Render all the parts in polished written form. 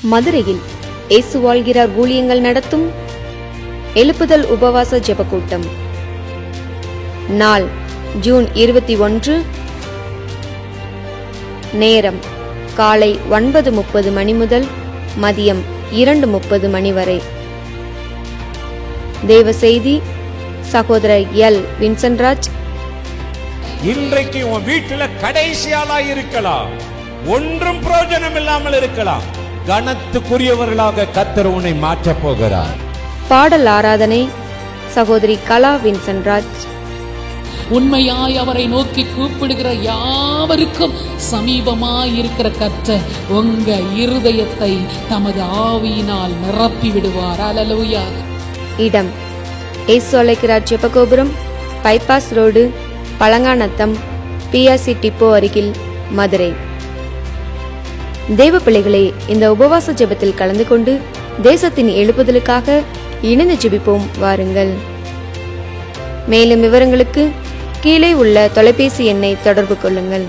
மதுரையில் இயேசு வாழ்கிறார் ஊழியங்கள் நடத்தும் எழுப்புதல் உபவாச ஜெபக்கூட்டம். நாள் ஜூன் 21. நேரம் காலை 9:30 மணி முதல் மதியம் 2:30 மணி வரை. தேவ செய்தி சகோதரர் எல் வின்சென்ட்ராஜ். இன்றைக்கு உன் வீட்டுல கடைசியாளா இருக்கலாம், ஒன்றும் பிரயோஜனம் இல்லாமல் இருக்கலாம். கனத்துக்குரியவர்களாக கர்த்தர் உன்னை மாற்றப் போகிறார். பாடல் ஆராதனை சகோதரி கலா வின்சென்ட்ராஜ். உண்மையாய் அவரை நோக்கி கூப்பிடுகிற யாவருக்கும் சமீபமாய் இருக்கிற கர்த்தர் உங்க இருதயத்தை தமது ஆவியினால் நிரப்பி விடுவார். அல்லேலூயா. இடம் இயேசு அழைக்கிறார் Jebagopuram, bypass road, Palanganatham, BRC depot அருகில், மதுரை. தேவ பிள்ளைகளே, இந்த உபவாச ஜெபத்தில் கலந்து கொண்டு தேசத்தின் எழுப்புதலுக்காக இணைந்து ஜெபிப்போம் வாருங்கள். மேலும் விவரங்களுக்கு கீழே உள்ள தொலைபேசி எண்ணை தொடர்பு கொள்ளுங்கள்.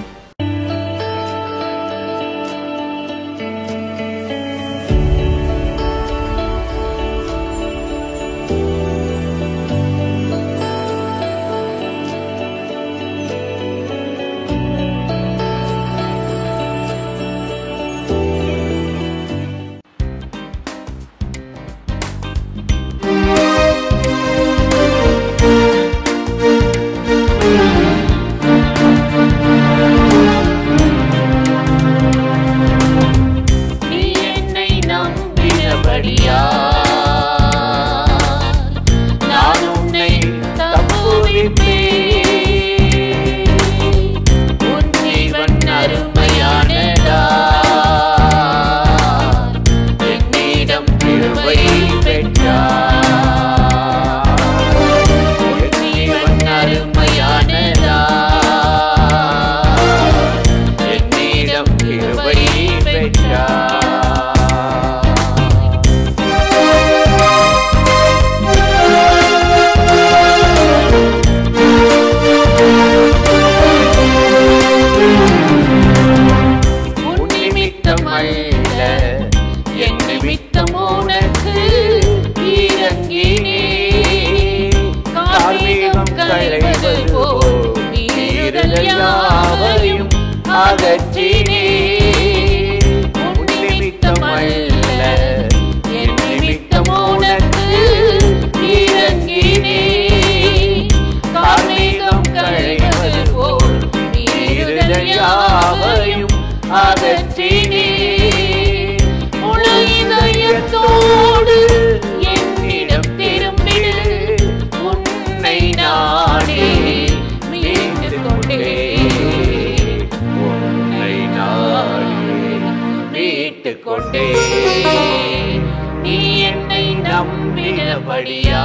நீ என்னை நம்பினபடியா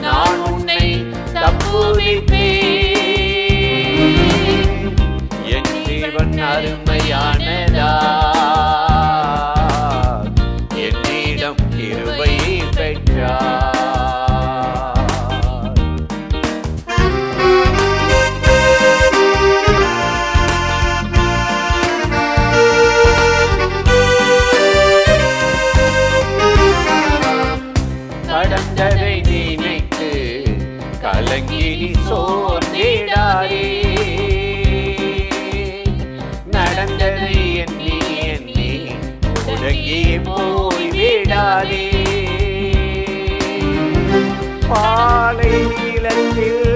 நான் உன்னை தப்புவிப்பேன். என் ஜீவன் அருமையானதா, என்னிடம் கிருபை பெற்றார். கடந்ததை நினைத்து கலங்கி சோர்ந்திடாதே, நடந்ததை எண்ணி எண்ணி உலகி போய்விடாதே. பாலை நீளத்தில்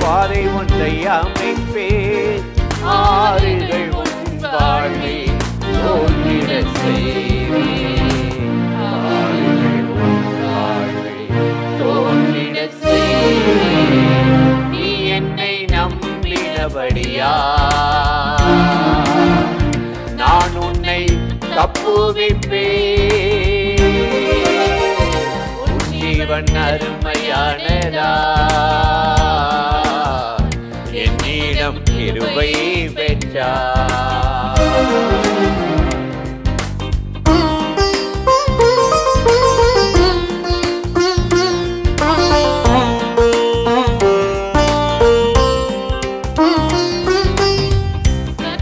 பாதை ஒன்றை அமைப்பேன், ஆறுகள் உன் வாழ்வை தோன்றிட செய்வேன். நீ என்னை நம்பினபடியா நான் உன்னை தப்புவிப்பேன். உன் ஜீவன் அருமையானதா, என்னிடம் கிருபை பெற்றார்.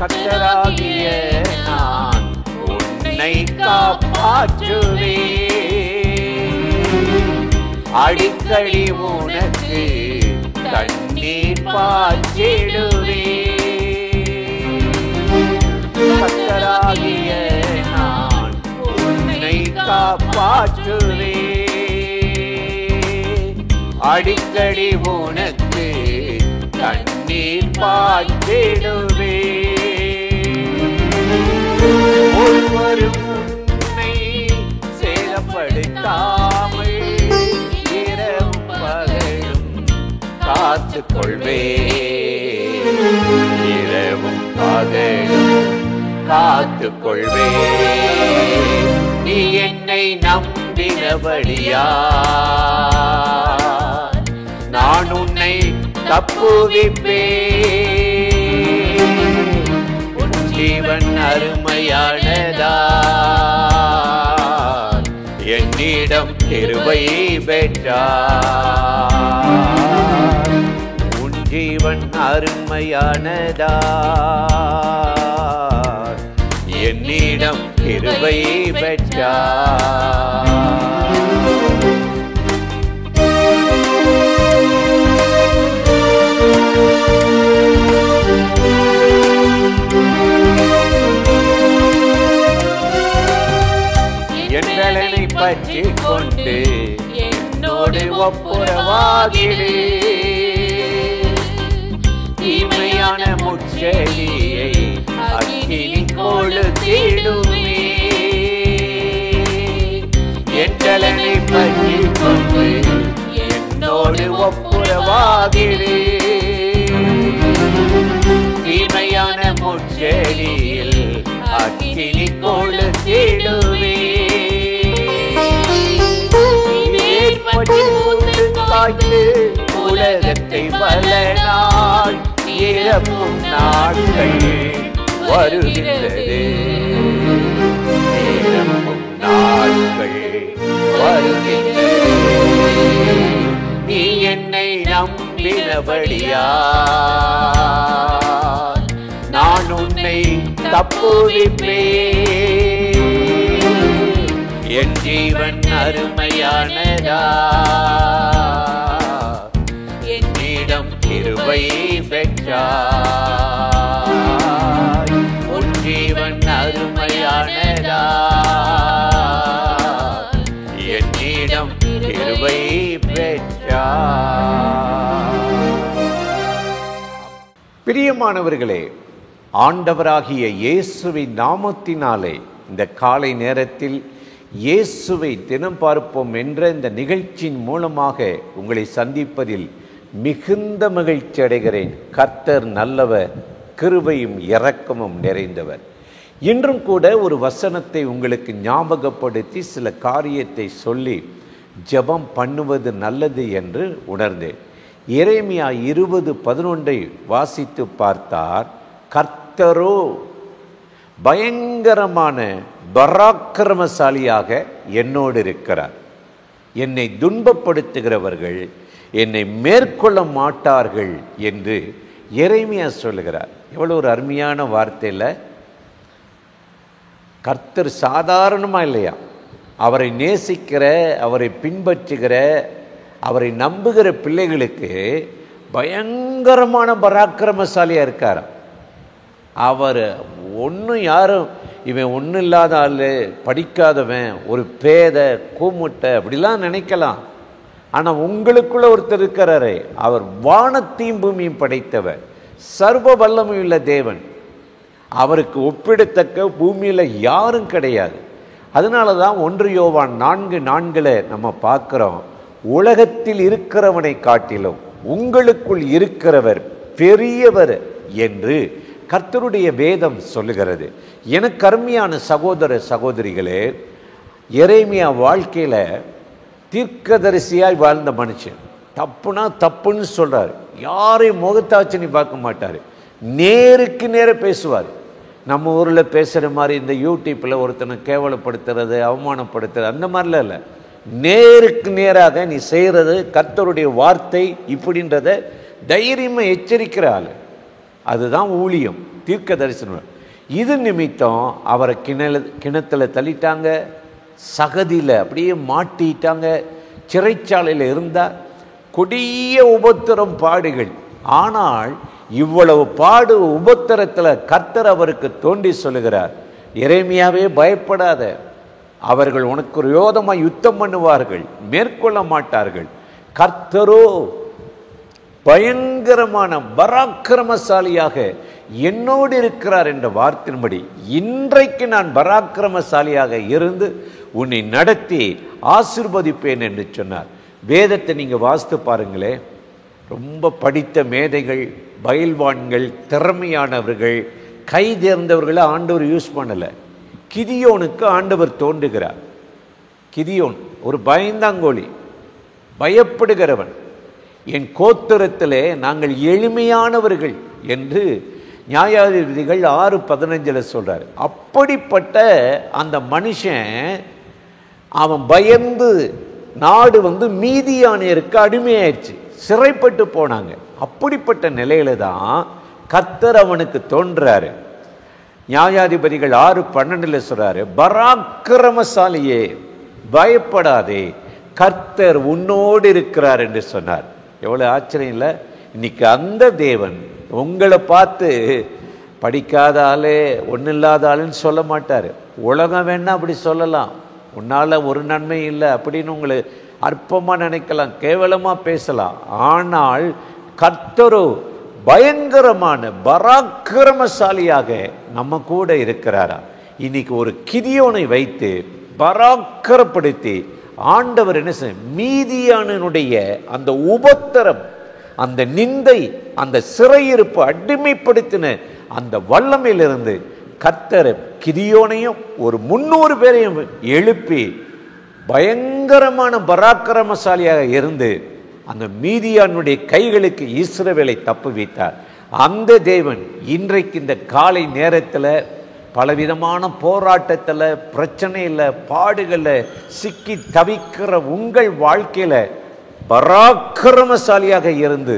கர்த்தராகிய நான் உன்னை காப்பாற்றுவே. அடிக்கடி உனக்கு தண்ணீர் பாய்ச்சிடுவே. கர்த்தராகிய நான் உன்னை காப்பாற்றுவே. அடிக்கடி உனக்கு தண்ணீர் பாய்ச்சிடுவே. ஒருவரும் உன்னை சேதப்படுத்தாமல் இரவும் பகலும் காத்துக் கொள்வே. இரவும் பகலும் காத்துக் கொள்வே. நீ என்னை நம்பினபடியா நான் உன்னை தப்புவிப்பே. உன் ஜீவன் அருமையானதா என்னிடம் கிருபை பெற்றார். உன் ஜீவன் அருமையானதா என்னிடம் கிருபை பெற்றார். என்னை பற்றி கொண்டு என்னோடு ஒப்புரவாகிடு. தீமையான முச்செடியை அக்கினி கொளுத்திடுமே. என்னை பற்றி கொண்டு என்னோடு ஒப்புரவாகிடு. தீமையான முச்செடியில் அக்கினி கொளுத்திடுவே. உலகத்தை பல நாள் இறப்பும் நாட்கள் வருகின்றது. இறப்பும் நாட்கள் வருகின்றது. நீ என்னை நம்பினபடியா நான் உன்னை தப்புவிப்பே. என் ஜீவன் அருமையானதா என்னிடம் கிருபை பெற்றாய். உன் ஜீவன் அருமையானதா என்னிடம் கிருபை பெற்றாய். பிரியமானவர்களே, ஆண்டவராகிய இயேசுவின் நாமத்தினாலே இந்த காலை நேரத்தில் இயேசுவை தினம் பார்ப்போம் என்ற இந்த நிகழ்ச்சியின் மூலமாக உங்களை சந்திப்பதில் மிகுந்த மகிழ்ச்சி அடைகிறேன். கர்த்தர் நல்லவர், கிருபையும் இரக்கமும் நிறைந்தவர். இன்றும் கூட ஒரு வசனத்தை உங்களுக்கு ஞாபகப்படுத்தி சில காரியத்தை சொல்லி ஜெபம் பண்ணுவது நல்லது என்று உணர்ந்தேன். எரேமியா 20:11 வாசித்து பார்த்தார். கர்த்தரோ பயங்கரமான பராக்கிரமசாலியாக என்னோடு இருக்கிறார். என்னை துன்பப்படுத்துகிறவர்கள் என்னை மேற்கொள்ள மாட்டார்கள் என்று எரேமியா சொல்லுகிறார். எவ்வளோ ஒரு அருமையான வார்த்தையில். கர்த்தர் சாதாரணமாக இல்லையா, அவரை நேசிக்கிற, அவரை பின்பற்றுகிற, அவரை நம்புகிற பிள்ளைகளுக்கு பயங்கரமான பராக்கிரமசாலியாக இருக்கார். அவர் ஒன்றும் யாரும் இவன் ஒன்றும் இல்லாத ஆள், படிக்காதவன், ஒரு பேத, கூமுட்டை அப்படிலாம் நினைக்கலாம். ஆனால் உங்களுக்குள்ள ஒருத்தர் இருக்கிறாரே, அவர் வானத்தையும் பூமியும் படைத்தவர், சர்வ வல்லமையுள்ள தேவன். அவருக்கு ஒப்பிடத்தக்க பூமியில் யாரும் கிடையாது. அதனால தான் 1 யோவான் 4:4 நம்ம பார்க்குறோம். உலகத்தில் இருக்கிறவனை காட்டிலும் உங்களுக்குள் இருக்கிறவர் பெரியவர் என்று கர்த்தருடைய வேதம் சொல்லுகிறது. எனக்கு அருமையான சகோதர சகோதரிகளே, எரேமியா வாழ்க்கையில் தீர்க்கதரிசியாய் வாழ்ந்த மனுஷன். தப்புனா தப்புன்னு சொல்கிறார். யாரையும் முகத்தாச்சனி பார்க்க மாட்டார், நேருக்கு நேர பேசுவார். நம்ம ஊரில் பேசுகிற மாதிரி இந்த யூடியூப்பில் ஒருத்தனை கேவலப்படுத்துறது, அவமானப்படுத்துறது அந்த மாதிரிலாம் இல்லை. நேருக்கு நேராக நீ செய்கிறது கர்த்தருடைய வார்த்தை இப்படின்றத தைரியமாக எச்சரிக்கிற ஆள். அதுதான் ஊழியம், தீர்க்க தரிசனம். இது நிமித்தம் அவரை கிணத்துல தள்ளிட்டாங்க, சகதியில் அப்படியே மாட்டிட்டாங்க, சிறைச்சாலையில் இருந்தார். கொடிய உபத்திரம் பாடுகள். ஆனால் இவ்வளவு பாடு உபத்திரத்தில் கர்த்தர் அவருக்கு தோண்டி சொல்லுகிறார், எரேமியாவே பயப்படாத, அவர்கள் உனக்கு விரோதமாக யுத்தம் பண்ணுவார்கள், மேற்கொள்ள மாட்டார்கள். கர்த்தரோ பயங்கரமான பராக்கிரமசாலியாக என்னோடு இருக்கிறார் என்ற வார்த்தையின்படி இன்றைக்கு நான் பராக்கிரமசாலியாக இருந்து உன்னை நடத்தி ஆசீர்வதிப்பேன் என்று சொன்னார். வேதத்தை நீங்கள் வாசித்து பாருங்களே, ரொம்ப படித்த மேதைகள், பயில்வான்கள், திறமையானவர்கள், கை தேர்ந்தவர்களை ஆண்டவர் யூஸ் பண்ணலை. கிதியோனுக்கு ஆண்டவர் தோன்றுகிறார். கிதியோன் ஒரு பயந்தாங்கோலி, பயப்படுகிறவன். என் கோத்திரத்திலே நாங்கள் எளிமையானவர்கள் என்று நியாயாதிபதிகள் 6:15 சொல்றார். அப்படிப்பட்ட அந்த மனுஷன் அவன் பயந்து நாடு மீதியானியருக்கு அடிமையாயிடுச்சு, சிறைப்பட்டு போனாங்க. அப்படிப்பட்ட நிலையில தான் கர்த்தர் அவனுக்கு தோன்றாரு. நியாயாதிபதிகள் 6:12 சொல்றாரு, பராக்கிரமசாலியே பயப்படாதே, கர்த்தர் உன்னோடு இருக்கிறார் என்று சொன்னார். எவ்வளவு ஆச்சரியம் இல்லை? இன்னைக்கு அந்த தேவன் உங்களை பார்த்து படிக்காத ஆளே, ஒன்றும் இல்லாத ஆளுன்னு சொல்ல மாட்டார். உலகம் வேணா அப்படி சொல்லலாம், உன்னால் ஒரு நன்மை இல்லை அப்படின்னு உங்களை அற்பமாக நினைக்கலாம், கேவலமாக பேசலாம். ஆனால் கர்த்தரோ பயங்கரமான பராக்கிரமசாலியாக நம்ம கூட இருக்கிறாரா? இன்னைக்கு ஒரு கிதியோனை வைத்து பராக்கிரப்படுத்தி ஆண்டவர் என்ன செய்ய, மீதியானுடைய அந்த உபத்திரம், அந்த நிந்தை, அந்த சிறையிருப்பு, அடிமைப்படுத்தின அந்த வல்லமையிலிருந்து கர்த்தர் கிதியோனையும் ஒரு 300 பேரையும் எழுப்பி பயங்கரமான பராக்கிரமசாலியாக இருந்து அந்த மீதியானுடைய கைகளுக்கு இஸ்ரவேலை தப்புவித்தார். அந்த தேவன் இன்றைக்கு இந்த காலை நேரத்தில் பலவிதமான போராட்டத்தில், பிரச்சனையில், பாடுகளில் சிக்கி தவிக்கிற உங்கள் வாழ்க்கையில் பராக்கிரமசாலியாக இருந்து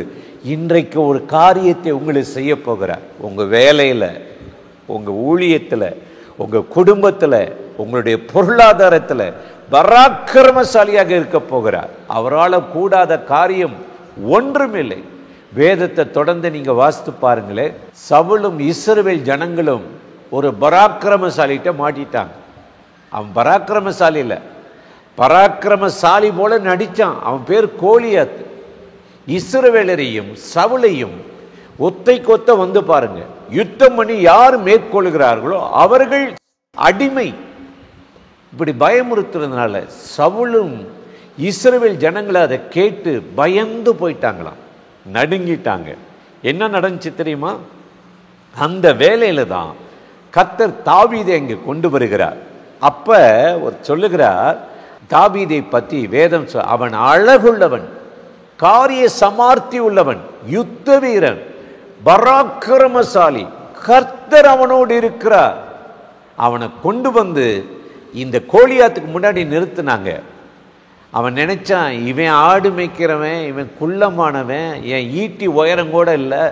இன்றைக்கு ஒரு காரியத்தை உங்களுக்கு செய்ய போகிறார். உங்கள் வேலையில், உங்கள் ஊழியத்தில், உங்கள் குடும்பத்தில், உங்களுடைய பொருளாதாரத்தில் பராக்கிரமசாலியாக இருக்க போகிறார். அவரால் கூடாத காரியம் ஒன்றுமில்லை. வேதத்தை தொடர்ந்து நீங்கள் வாசித்து பாருங்களேன். சவுலும் இஸ்ரவேல் ஜனங்களும் ஒரு பராக்கிரமசாலிகிட்ட மாட்டிட்டாங்க. அவன் பராக்கிரமசாலி இல்லை, பராக்கிரமசாலி போல நடித்தான். அவன் பேர் கோலியாத். இஸ்ரவேலரையும் சவுலையும் ஒத்தை கொத்த பாருங்க, யுத்தம் பண்ணி யார் மேற்கொள்கிறார்களோ அவர்கள் அடிமை. இப்படி பயமுறுத்துறதுனால சவுலும் இஸ்ரவேல் ஜனங்களை அதை கேட்டு பயந்து போயிட்டாங்களாம், நடுங்கிட்டாங்க. என்ன நடந்துச்சு தெரியுமா? அந்த வேலையில தான் கர்த்தர் தாவீதை அங்கே கொண்டு வருகிறார். அப்ப ஒரு சொல்லுகிறார், தாவீதை பற்றி வேதம் அவன் அழகுள்ளவன், காரிய சமார்த்தி உள்ளவன், யுத்த வீரன், பராக்கிரமசாலி, கர்த்தர் அவனோடு இருக்கிறார். அவனை கொண்டு வந்து இந்த கோலியாத்துக்கு முன்னாடி நிறுத்தினாங்க. அவன் நினைச்சான், இவன் ஆடு மேய்க்கிறவன், இவன் குள்ளமானவன், என் ஈட்டி உயரம் கூட இல்லை,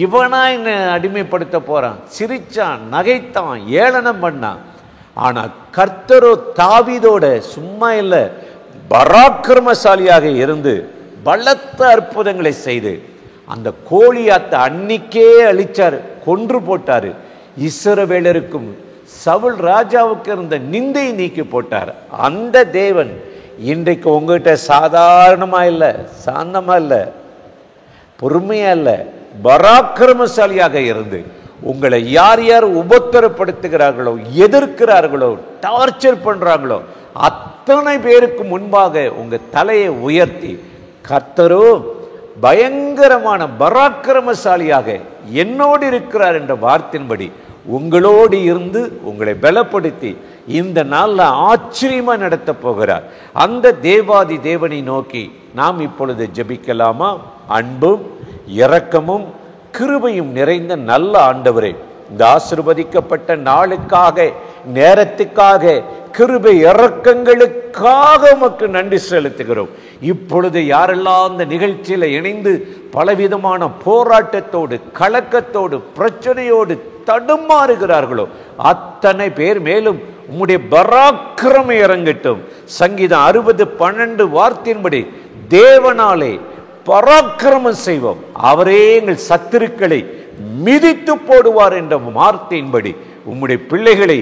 இவனா என்ன அடிமைப்படுத்த போறான். சிரிச்சான், நகைத்தான், ஏளனம் பண்ணான். ஆனா கர்த்தரோ தாவீதோட சும்மா இல்லை, பராக்கிரமசாலியாக இருந்து பலத்த அற்புதங்களை செய்து அந்த கோலியாத்தை அன்னிக்கே அழிச்சார், கொன்று போட்டாரு. இஸ்ரவேலருக்கும் சவுல் ராஜாவுக்கு இருந்த நிந்தை நீக்கி போட்டார். அந்த தேவன் இன்றைக்கு உங்ககிட்ட சாதாரணமா இல்லை, சாந்தமா இல்லை, பொறுமையா இல்லை, பராக்கிரமசாலியாக இருந்து உங்களை யார் யார் உபத்திரப்படுத்துகிறார்களோ, எதிர்க்கிறார்களோ, டார்ச்சர் பண்றாங்களோ அத்தனை பேருக்கு முன்பாக உங்க தலையை உயர்த்தி கர்த்தரோ பயங்கரமான பராக்கிரமசாலியாக என்னோடு இருக்கிறார் என்ற வார்த்தையின்படி உங்களோடு இருந்து உங்களை பலப்படுத்தி இந்த நாளில் ஆச்சரியமா நடத்த போகிறார். அந்த தேவாதி தேவனை நோக்கி நாம் இப்பொழுது ஜெபிக்கலாமா? அன்பும் இரக்கமும் கிருபையும் நிறைந்த நல்ல ஆண்டவரே, இந்த ஆசீர்வதிக்கப்பட்ட நாளுக்காக, நேரத்துக்காக, கிருபை இரக்கங்களுக்காக உமக்கு நன்றி செலுத்துகிறோம். இப்பொழுது யாரெல்லாம் அந்த நிகழ்ச்சியில் இணைந்து பலவிதமான போராட்டத்தோடு, கலக்கத்தோடு, பிரச்சனையோடு, தடுமாறுகிறார்களோ அத்தனை பேர் மேலும் உம்முடைய பராக்கிரமம் இறங்கட்டும். சங்கீதம் 60:12 வார்த்தையின்படி தேவனாலே பராக்கிரமம் செய்வோம், அவரே எங்கள் சத்துருக்களை மிதித்து போடுவார் என்ற வார்த்தையின்படி உம்முடைய பிள்ளைகளை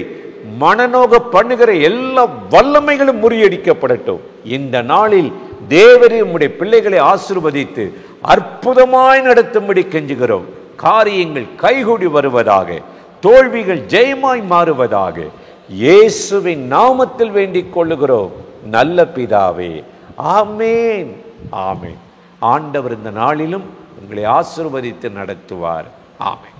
மனநோக பண்ணுகிற எல்லா வல்லமைகளும் முறியடிக்கப்படட்டும். இந்த நாளில் தேவரே உம்முடைய பிள்ளைகளை ஆசீர்வதித்து அற்புதமாய் நடத்தும்படி கெஞ்சுகிறோம். காரியங்கள் கைகூடி வருவதாக, தோல்விகள் ஜெயமாய் மாறுவதாக இயேசுவின் நாமத்தில் வேண்டிக் கொள்ளுகிறோம் நல்ல பிதாவே. ஆமென், ஆமென். ஆண்டவர் இந்த நாளிலும் உங்களை ஆசீர்வதித்து நடத்துவார். ஆமென்.